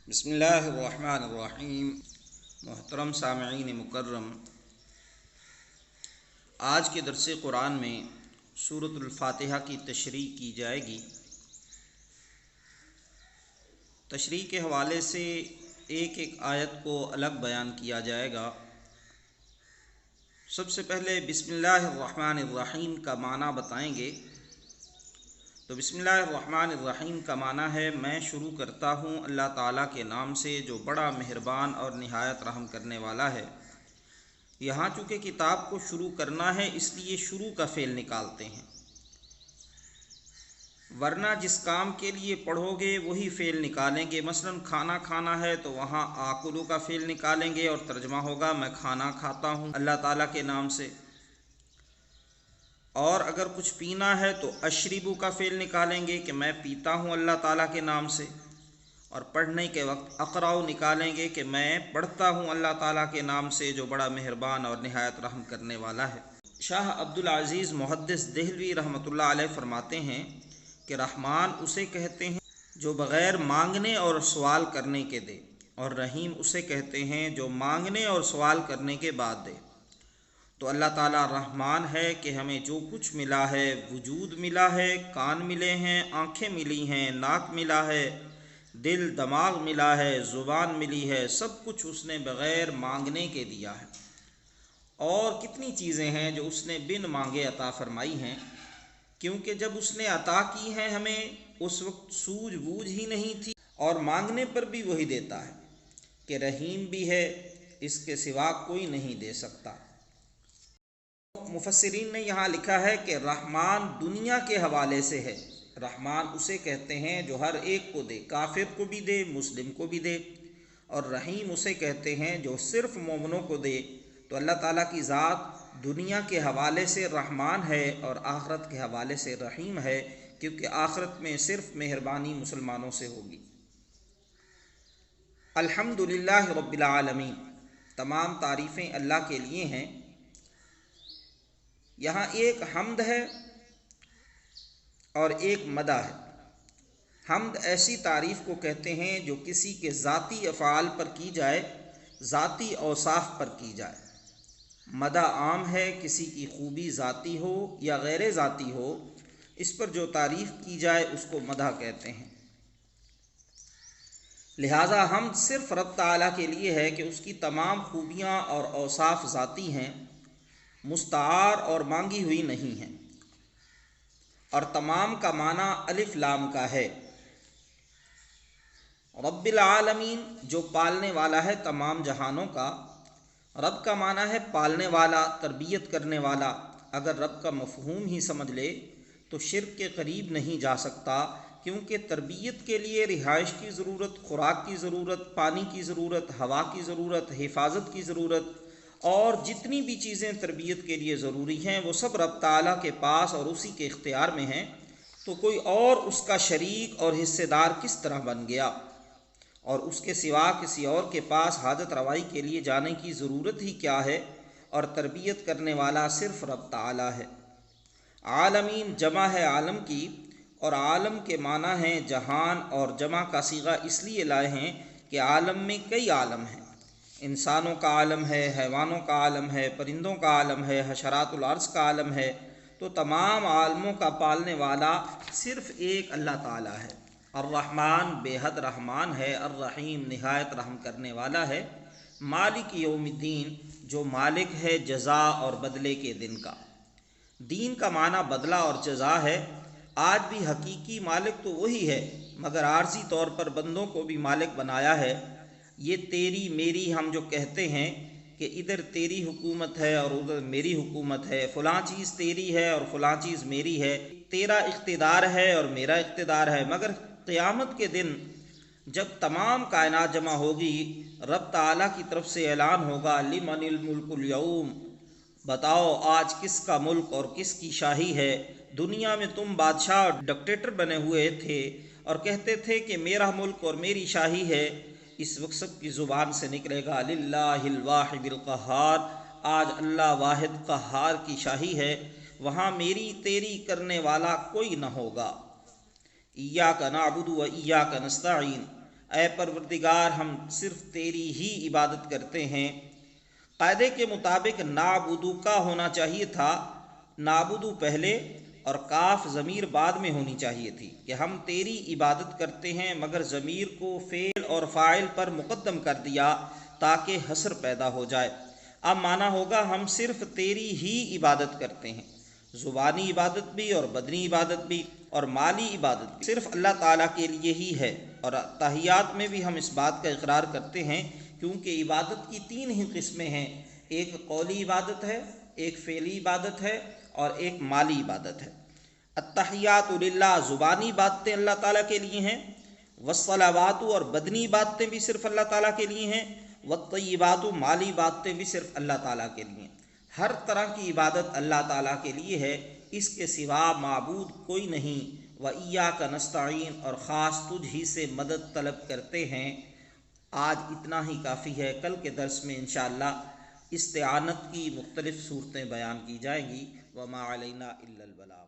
بسم اللہ الرحمن الرحیم۔ محترم سامعین مکرم، آج کے درس قرآن میں سورۃ الفاتحہ کی تشریح کی جائے گی۔ تشریح کے حوالے سے ایک ایک آیت کو الگ بیان کیا جائے گا۔ سب سے پہلے بسم اللہ الرحمن الرحیم کا معنی بتائیں گے۔ تو بسم اللہ الرحمن الرحیم کا معنی ہے میں شروع کرتا ہوں اللہ تعالیٰ کے نام سے جو بڑا مہربان اور نہایت رحم کرنے والا ہے۔ یہاں چونکہ کتاب کو شروع کرنا ہے اس لیے شروع کا فعل نکالتے ہیں، ورنہ جس کام کے لیے پڑھو گے وہی فعل نکالیں گے۔ مثلا کھانا کھانا ہے تو وہاں آکلو کا فعل نکالیں گے اور ترجمہ ہوگا میں کھانا کھاتا ہوں اللہ تعالیٰ کے نام سے۔ اور اگر کچھ پینا ہے تو اشربو کا فعل نکالیں گے کہ میں پیتا ہوں اللہ تعالیٰ کے نام سے۔ اور پڑھنے کے وقت اقراؤ نکالیں گے کہ میں پڑھتا ہوں اللہ تعالیٰ کے نام سے جو بڑا مہربان اور نہایت رحم کرنے والا ہے۔ شاہ عبدالعزیز محدث دہلوی رحمۃ اللہ علیہ فرماتے ہیں کہ رحمان اسے کہتے ہیں جو بغیر مانگنے اور سوال کرنے کے دے، اور رحیم اسے کہتے ہیں جو مانگنے اور سوال کرنے کے بعد دے۔ تو اللہ تعالیٰ رحمان ہے کہ ہمیں جو کچھ ملا ہے، وجود ملا ہے، کان ملے ہیں، آنکھیں ملی ہیں، ناک ملا ہے، دل دماغ ملا ہے، زبان ملی ہے، سب کچھ اس نے بغیر مانگنے کے دیا ہے۔ اور کتنی چیزیں ہیں جو اس نے بن مانگے عطا فرمائی ہیں، کیونکہ جب اس نے عطا کی ہیں ہمیں اس وقت سوجھ بوجھ ہی نہیں تھی، اور مانگنے پر بھی وہی دیتا ہے کہ رحیم بھی ہے، اس کے سوا کوئی نہیں دے سکتا۔ مفسرین نے یہاں لکھا ہے کہ رحمان دنیا کے حوالے سے ہے۔ رحمان اسے کہتے ہیں جو ہر ایک کو دے، کافر کو بھی دے، مسلم کو بھی دے۔ اور رحیم اسے کہتے ہیں جو صرف مومنوں کو دے۔ تو اللہ تعالیٰ کی ذات دنیا کے حوالے سے رحمان ہے اور آخرت کے حوالے سے رحیم ہے، کیونکہ آخرت میں صرف مہربانی مسلمانوں سے ہوگی۔ الحمدللہ رب العالمین، تمام تعریفیں اللہ کے لیے ہیں۔ یہاں ایک حمد ہے اور ایک مدح ہے۔ حمد ایسی تعریف کو کہتے ہیں جو کسی کے ذاتی افعال پر کی جائے، ذاتی اوصاف پر کی جائے۔ مدح عام ہے، کسی کی خوبی ذاتی ہو یا غیر ذاتی ہو، اس پر جو تعریف کی جائے اس کو مدح کہتے ہیں۔ لہٰذا حمد صرف رب تعالیٰ کے لیے ہے کہ اس کی تمام خوبیاں اور اوصاف ذاتی ہیں، مستعار اور مانگی ہوئی نہیں ہیں، اور تمام کا معنی الف لام کا ہے۔ رب العالمین جو پالنے والا ہے تمام جہانوں کا۔ رب کا معنی ہے پالنے والا، تربیت کرنے والا۔ اگر رب کا مفہوم ہی سمجھ لے تو شرک کے قریب نہیں جا سکتا، کیونکہ تربیت کے لیے رہائش کی ضرورت، خوراک کی ضرورت، پانی کی ضرورت، ہوا کی ضرورت، حفاظت کی ضرورت، اور جتنی بھی چیزیں تربیت کے لیے ضروری ہیں وہ سب رب تعالیٰ کے پاس اور اسی کے اختیار میں ہیں۔ تو کوئی اور اس کا شریک اور حصے دار کس طرح بن گیا، اور اس کے سوا کسی اور کے پاس حاجت روائی کے لیے جانے کی ضرورت ہی کیا ہے، اور تربیت کرنے والا صرف رب تعالیٰ ہے۔ عالمین جمع ہے عالم کی، اور عالم کے معنی ہیں جہان، اور جمع کا صیغہ اس لیے لائے ہیں کہ عالم میں کئی عالم ہیں۔ انسانوں کا عالم ہے، حیوانوں کا عالم ہے، پرندوں کا عالم ہے، حشرات الارض کا عالم ہے۔ تو تمام عالموں کا پالنے والا صرف ایک اللہ تعالیٰ ہے۔ الرحمن بے حد رحمان ہے، الرحیم نہایت رحم کرنے والا ہے۔ مالک یوم الدین جو مالک ہے جزا اور بدلے کے دن کا۔ دین کا معنی بدلہ اور جزا ہے۔ آج بھی حقیقی مالک تو وہی ہے، مگر عارضی طور پر بندوں کو بھی مالک بنایا ہے۔ یہ تیری میری ہم جو کہتے ہیں کہ ادھر تیری حکومت ہے اور ادھر میری حکومت ہے، فلاں چیز تیری ہے اور فلاں چیز میری ہے، تیرا اقتدار ہے اور میرا اقتدار ہے، مگر قیامت کے دن جب تمام کائنات جمع ہوگی، رب تعالیٰ کی طرف سے اعلان ہوگا لمن الملک اليوم، بتاؤ آج کس کا ملک اور کس کی شاہی ہے۔ دنیا میں تم بادشاہ اور ڈکٹیٹر بنے ہوئے تھے اور کہتے تھے کہ میرا ملک اور میری شاہی ہے، اس وقت سب کی زبان سے نکلے گا للہ الواحد القہار، آج اللہ واحد قہار کی شاہی ہے، وہاں میری تیری کرنے والا کوئی نہ ہوگا۔ ایاک نعبد و ایاک نستعین، اے پروردگار ہم صرف تیری ہی عبادت کرتے ہیں۔ قاعدے کے مطابق نعبدو کا ہونا چاہیے تھا، نعبدو پہلے اور کاف ضمیر بعد میں ہونی چاہیے تھی کہ ہم تیری عبادت کرتے ہیں، مگر ضمیر کو فعل اور فاعل پر مقدم کر دیا تاکہ حصر پیدا ہو جائے۔ اب معنی ہوگا ہم صرف تیری ہی عبادت کرتے ہیں، زبانی عبادت بھی اور بدنی عبادت بھی اور مالی عبادت بھی صرف اللہ تعالیٰ کے لیے ہی ہے۔ اور تحیات میں بھی ہم اس بات کا اقرار کرتے ہیں، کیونکہ عبادت کی 3 ہی قسمیں ہیں، ایک قولی عبادت ہے، ایک فعلی عبادت ہے اور ایک مالی عبادت ہے۔ التحیات للہ زبانی باتیں اللہ تعالیٰ کے لیے ہیں، والصلوات اور بدنی باتیں بھی صرف اللہ تعالیٰ کے لیے ہیں، والطیبات مالی باتیں بھی صرف اللہ تعالیٰ کے لیے ہیں۔ ہر طرح کی عبادت اللہ تعالیٰ کے لیے ہے، اس کے سوا معبود کوئی نہیں۔ وَإِيَّاكَ نَسْتَعِينُ اور خاص تجھ ہی سے مدد طلب کرتے ہیں۔ آج اتنا ہی کافی ہے، کل کے درس میں انشاءاللہ استعانت کی مختلف صورتیں بیان کی جائیں گی۔ وَمَا عَلَيْنَا إِلَّا الْبَلَاغُ۔